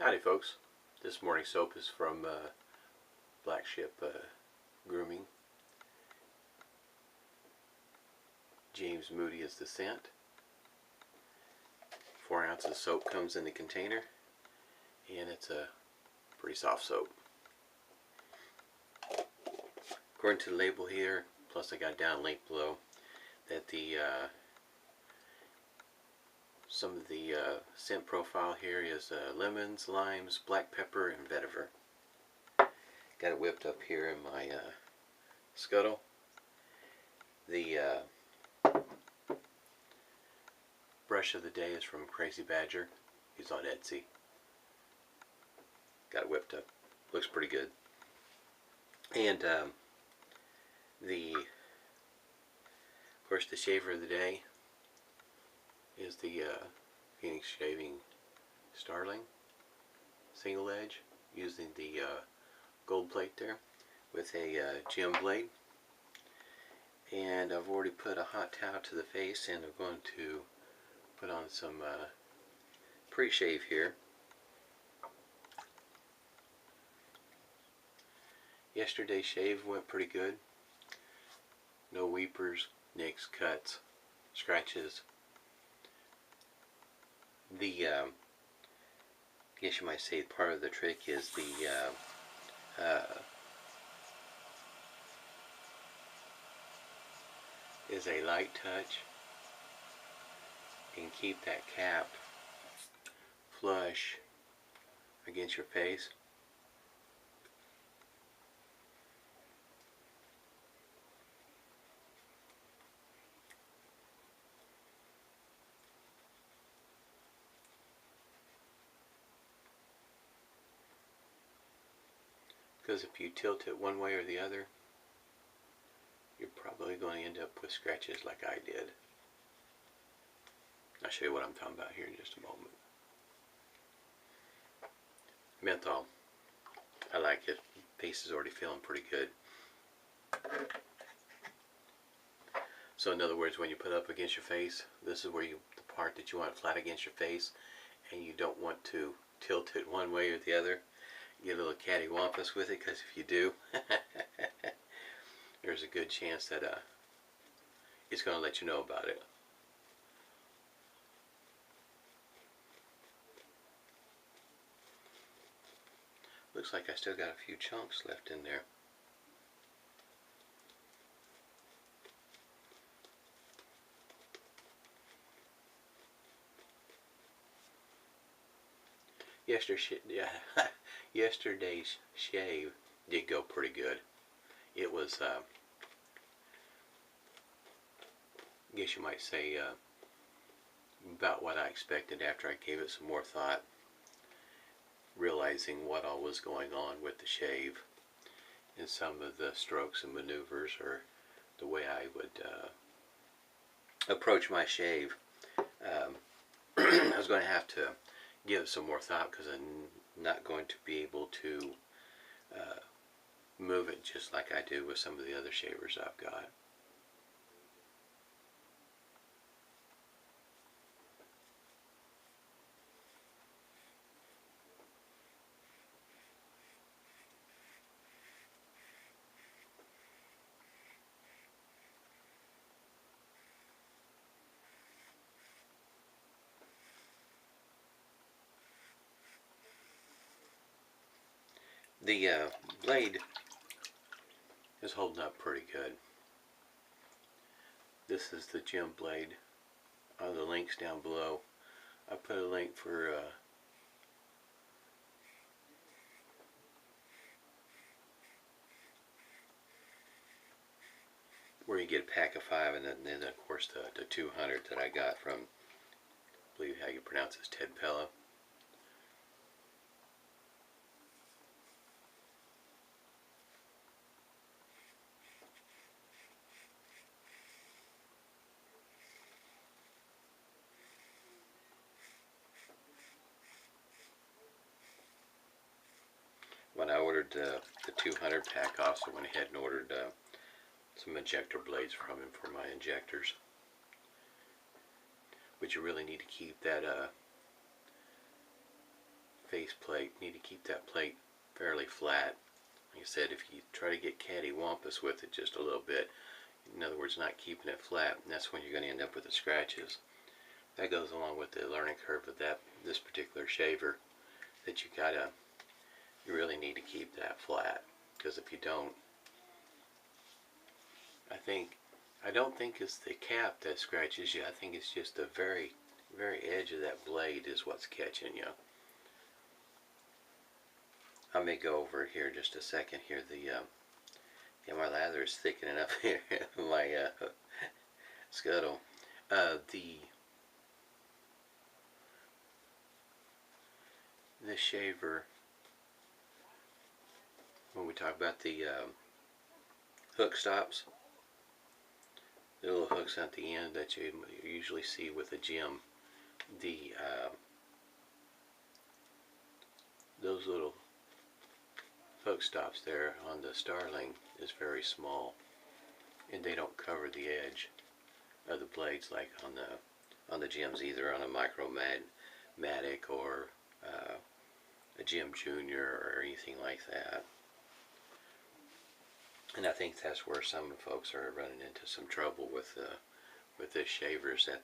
Howdy folks, this morning's soap is from Black Ship Grooming. James Moody is the scent. 4 ounces of soap comes in the container, and it's a pretty soft soap. According to the label here, plus I got down link below, that the some of the scent profile here is lemons, limes, black pepper, and vetiver. Got it whipped up here in my scuttle. The brush of the day is from Crazy Badger. He's on Etsy. Got it whipped up. Looks pretty good. And of course, the shaver of the day is the Phoenix Shaving Starling single edge, using the gold plate there with a gem blade. And I've already put a hot towel to the face, and I'm going to put on some pre-shave here. Yesterday's shave went pretty good. No weepers, nicks, cuts, scratches. I guess you might say part of the trick is a light touch, and keep that cap flush against your face. Because if you tilt it one way or the other, you're probably going to end up with scratches like I did. I'll show you what I'm talking about here in just a moment. Menthol. I like it. Face is already feeling pretty good. So in other words, when you put it up against your face, this is where the part that you want flat against your face, and you don't want to tilt it one way or the other. Get a little cattywampus with it, because if you do, there's a good chance that it's going to let you know about it. Looks like I still got a few chunks left in there. Yesterday's shave did go pretty good. It was, I guess you might say, about what I expected after I gave it some more thought, realizing what all was going on with the shave and some of the strokes and maneuvers, or the way I would approach my shave. I was going to have to give it some more thought, because I'm not going to be able to move it just like I do with some of the other shavers I've got. The blade is holding up pretty good. This is the gem blade. The link's down below. I put a link for where you get a pack of 5, and then of course the 200 that I got from, I believe how you pronounce this, Ted Pella. When I ordered the 200 pack, I also went ahead and ordered some injector blades from him for my injectors. But you really need to keep that face plate. You need to keep that plate fairly flat. Like I said, if you try to get cattywampus with it just a little bit, in other words, not keeping it flat, and that's when you're going to end up with the scratches. That goes along with the learning curve of this particular shaver, that you really need to keep that flat, because if you don't, I don't think it's the cap that scratches you. I think it's just the very edge of that blade is what's catching you. I may go over here just a second here. Yeah, my lather is thickening up here in my scuttle. This shaver, when we talk about the hook stops, the little hooks at the end that you usually see with a gem, those little hook stops there on the Starling is very small, and they don't cover the edge of the blades like on the gems, either on a Micromatic or a Gem Junior or anything like that. And I think that's where some folks are running into some trouble with this shaver, is that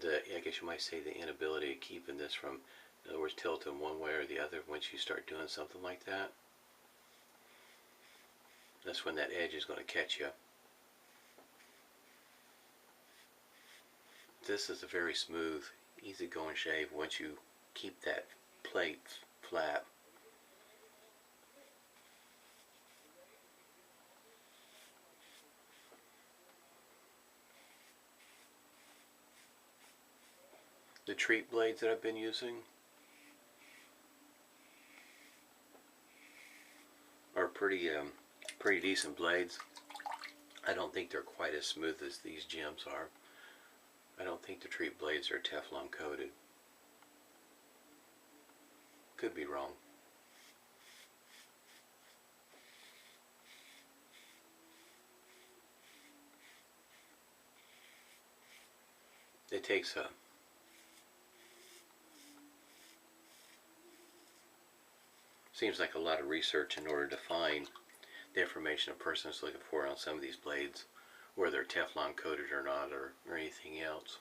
I guess you might say, the inability of keeping this from, in other words, tilting one way or the other. Once you start doing something like that, that's when that edge is going to catch you. This is a very smooth, easy-going shave once you keep that plate flat. The treat blades that I've been using are pretty decent blades. I don't think they're quite as smooth as these gems are. I don't think the treat blades are Teflon coated. Could be wrong. It takes seems like a lot of research in order to find the information a person is looking for on some of these blades, whether they're Teflon coated or not, or anything else.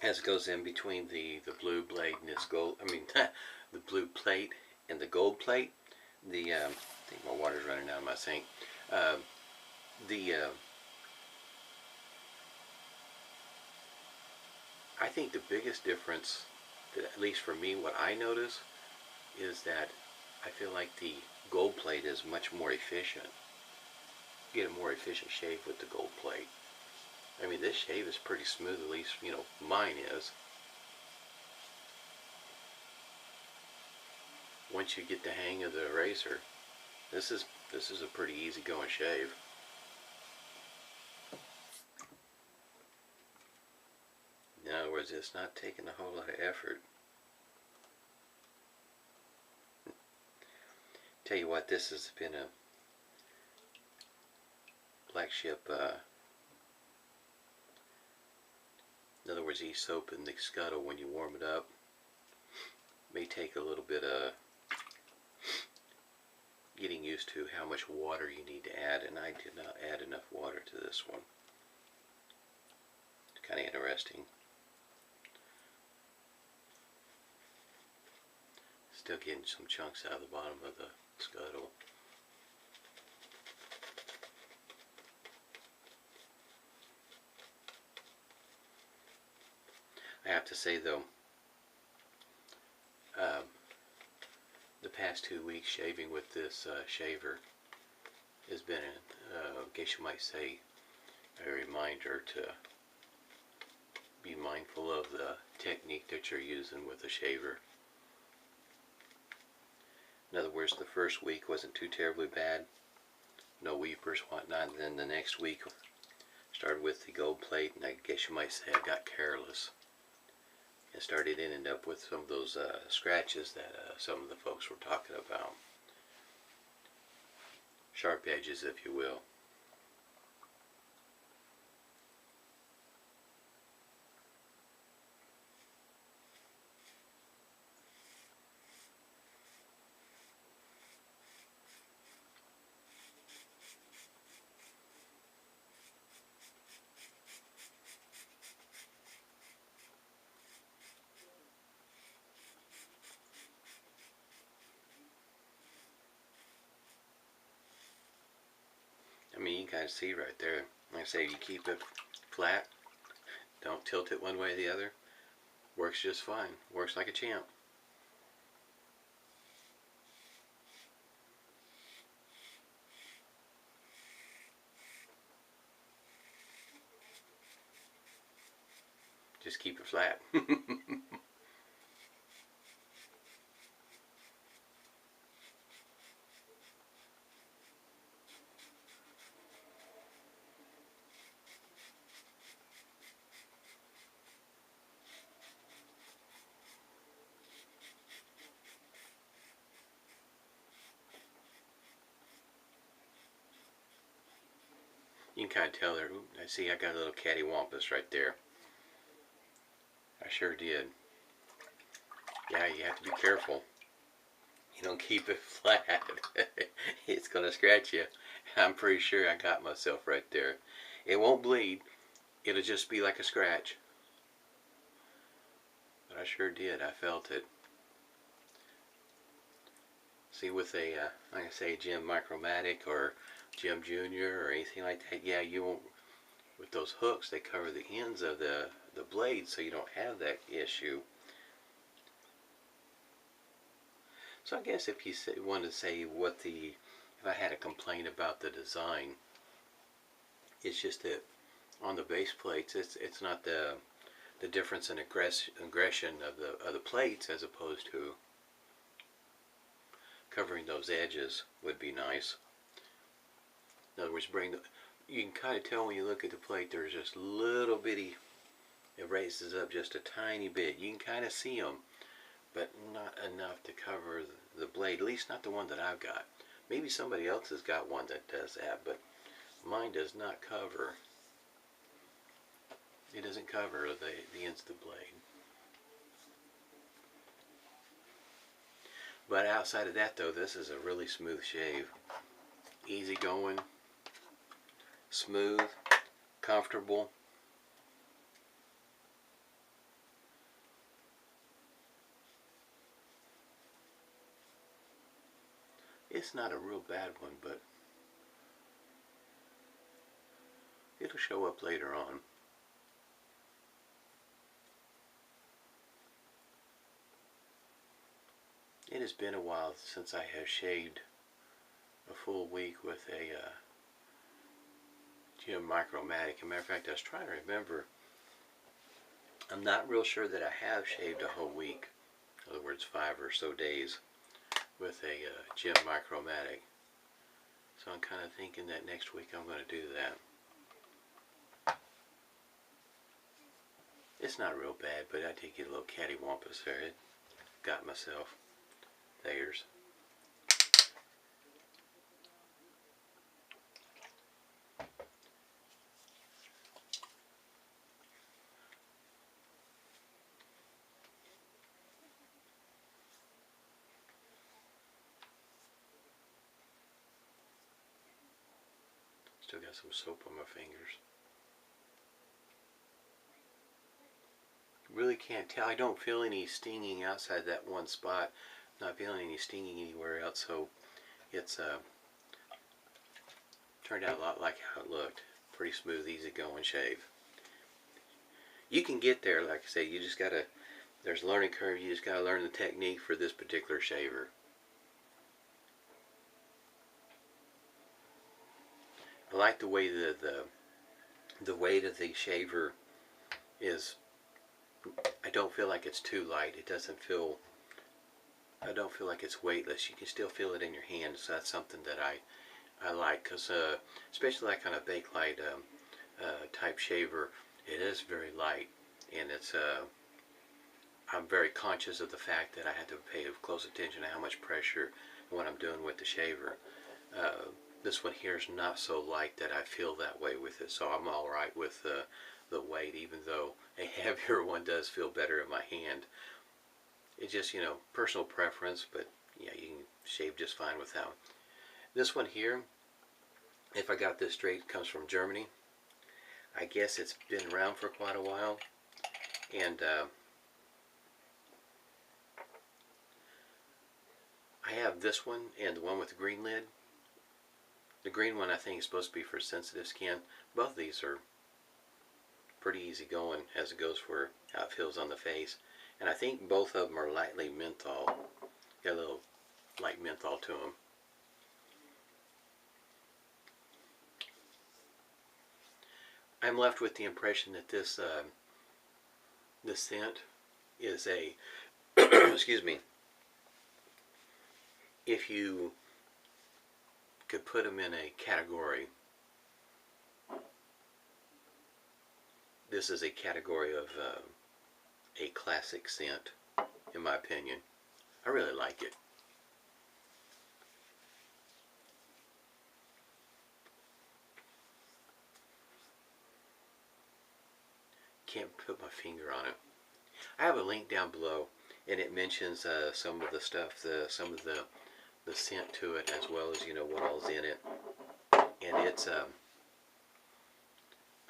As it goes in between the blue blade and this gold, I mean the blue plate and the gold plate, I think my water's running out of my sink. I think the biggest difference, that at least for me, what I notice, is that I feel like the gold plate is much more efficient. You get a more efficient shave with the gold plate. I mean, this shave is pretty smooth, at least, you know, mine is. Once you get the hang of the razor, this is a pretty easy going shave. In other words, it's not taking a whole lot of effort. Tell you what, this has been a black ship, in other words, e-soap in the scuttle, when you warm it up, may take a little bit of getting used to how much water you need to add, and I did not add enough water to this one. It's kind of interesting. Still getting some chunks out of the bottom of the scuttle. I have to say though, the past 2 weeks shaving with this shaver has been, I guess you might say, a reminder to be mindful of the technique that you're using with the shaver. In other words, the first week wasn't too terribly bad, no weepers, whatnot, and then the next week started with the gold plate, and I guess you might say I got careless. and started ending up with some of those scratches that some of the folks were talking about. Sharp edges, if you will. I mean, you can kind of see right there. Like I say, you keep it flat, don't tilt it one way or the other. Works just fine. Works like a champ. Just keep it flat. You can kind of tell there. Ooh, I see I got a little cattywampus right there. I sure did. Yeah, you have to be careful. You don't keep it flat. It's going to scratch you. I'm pretty sure I got myself right there. It won't bleed. It'll just be like a scratch. But I sure did. I felt it. See, with a, like I say, Gem Micromatic or Gem Junior or anything like that, yeah, you won't, with those hooks, they cover the ends of the blade, so you don't have that issue. So I guess if you wanted to say what if I had a complaint about the design, it's just that on the base plates, it's not the difference in aggression of the plates as opposed to covering those edges would be nice. In other words, you can kind of tell when you look at the plate, there's just little bitty, it raises up just a tiny bit. You can kind of see them, but not enough to cover the blade, at least not the one that I've got. Maybe somebody else has got one that does that, but mine does not cover. It doesn't cover the ends of the blade. But outside of that though, this is a really smooth shave. Easy going, smooth, comfortable. It's not a real bad one, but it'll show up later on. It has been a while since I have shaved a full week with a Gem Micromatic. As a matter of fact, I was trying to remember. I'm not real sure that I have shaved a whole week. In other words, 5 or so days with a Gem Micromatic. So I'm kind of thinking that next week I'm going to do that. It's not real bad, but I did get a little cattywampus there. It got myself. There's. Still got some soap on my fingers. Really can't tell. I don't feel any stinging outside that one spot. Not feeling any stinging anywhere else, so it's turned out a lot like how it looked. Pretty smooth, easy going shave. You can get there, like I say, you just gotta, there's a learning curve, you just gotta learn the technique for this particular shaver. I like the way the weight of the shaver is. I don't feel like it's too light. It doesn't feel, I don't feel like it's weightless. You can still feel it in your hand, so that's something that I like, because especially like on a Bakelite type shaver, it is very light, and it's I'm very conscious of the fact that I had to pay close attention to how much pressure and what I'm doing with the shaver. This one here is not so light that I feel that way with it, so I'm all right with the weight, even though a heavier one does feel better in my hand. It's just, you know, personal preference, but yeah, you can shave just fine without. This one here, if I got this straight, comes from Germany. I guess it's been around for quite a while, and I have this one and the one with the green lid. The green one I think is supposed to be for sensitive skin. Both of these are pretty easy going as it goes for how it feels on the face. And I think both of them are lightly menthol. Got a little light menthol to them. I'm left with the impression that this scent is a excuse me, if you could put them in a category, this is a category of a classic scent, in my opinion. I really like it. Can't put my finger on it. I have a link down below, and it mentions some of the stuff, some of the scent to it, as well as, you know, what all's in it. And it's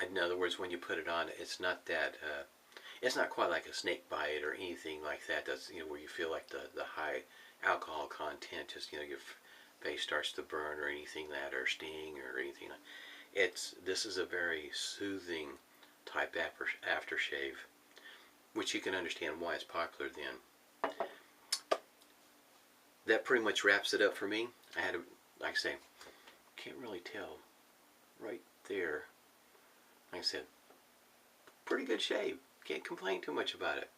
in other words, when you put it on, it's not that it's not quite like a snake bite or anything like that. That's, you know, where you feel like the high alcohol content, just, you know, your face starts to burn or anything like that, or sting or anything. This is a very soothing type aftershave, which you can understand why it's popular then. That pretty much wraps it up for me. I had to, like I say, can't really tell right there. Like I said, pretty good shave. Can't complain too much about it.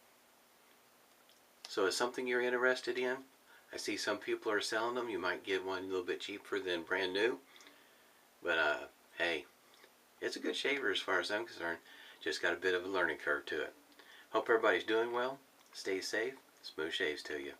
So it's something you're interested in. I see some people are selling them. You might get one a little bit cheaper than brand new. But hey, it's a good shaver as far as I'm concerned. Just got a bit of a learning curve to it. Hope everybody's doing well. Stay safe. Smooth shaves to you.